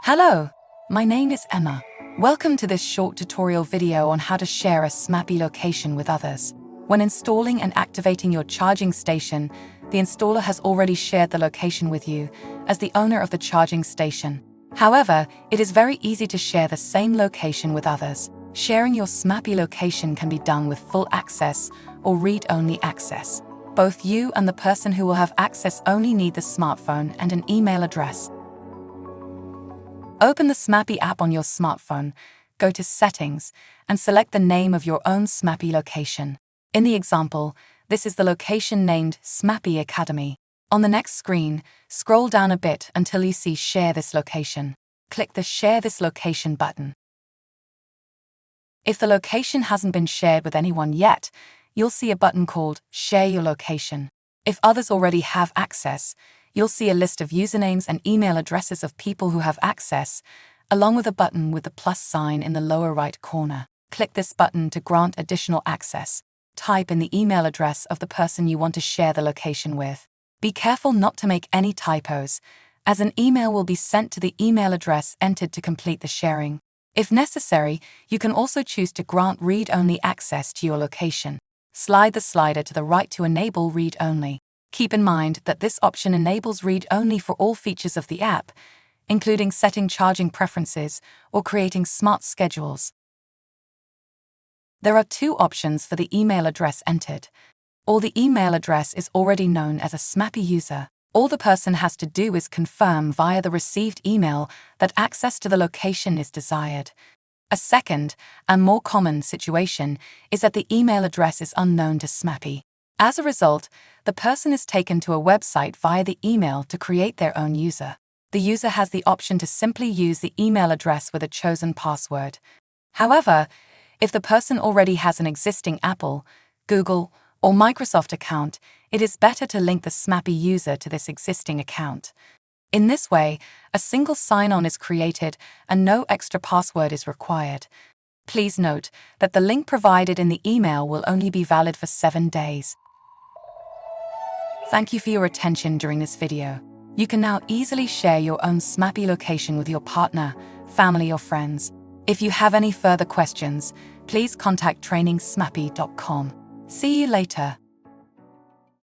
Hello, my name is Emma. Welcome to this short tutorial video on how to share a Smappee location with others. When installing and activating your charging station, the installer has already shared the location with you as the owner of the charging station. However, it is very easy to share the same location with others. Sharing your Smappee location can be done with full access or read-only access. Both you and the person who will have access only need the smartphone and an email address. Open the Smappee app on your smartphone, go to Settings, and select the name of your own Smappee location. In the example, this is the location named Smappee Academy. On the next screen, scroll down a bit until you see Share this location. Click the Share this location button. If the location hasn't been shared with anyone yet, you'll see a button called Share your location. If others already have access, you'll see a list of usernames and email addresses of people who have access, along with a button with the plus sign in the lower right corner. Click this button to grant additional access. Type in the email address of the person you want to share the location with. Be careful not to make any typos, as an email will be sent to the email address entered to complete the sharing. If necessary, you can also choose to grant read-only access to your location. Slide the slider to the right to enable read-only. Keep in mind that this option enables read-only for all features of the app, including setting charging preferences or creating smart schedules. There are two options for the email address entered. Or the email address is already known as a Smappee user. All the person has to do is confirm via the received email that access to the location is desired. A second, and more common situation, is that the email address is unknown to Smappee. As a result, the person is taken to a website via the email to create their own user. The user has the option to simply use the email address with a chosen password. However, if the person already has an existing Apple, Google, or Microsoft account, it is better to link the Smappee user to this existing account. In this way, a single sign-on is created and no extra password is required. Please note that the link provided in the email will only be valid for 7 days. Thank you for your attention during this video. You can now easily share your own Smappee location with your partner, family, or friends. If you have any further questions, please contact trainingsmappee.com. See you later.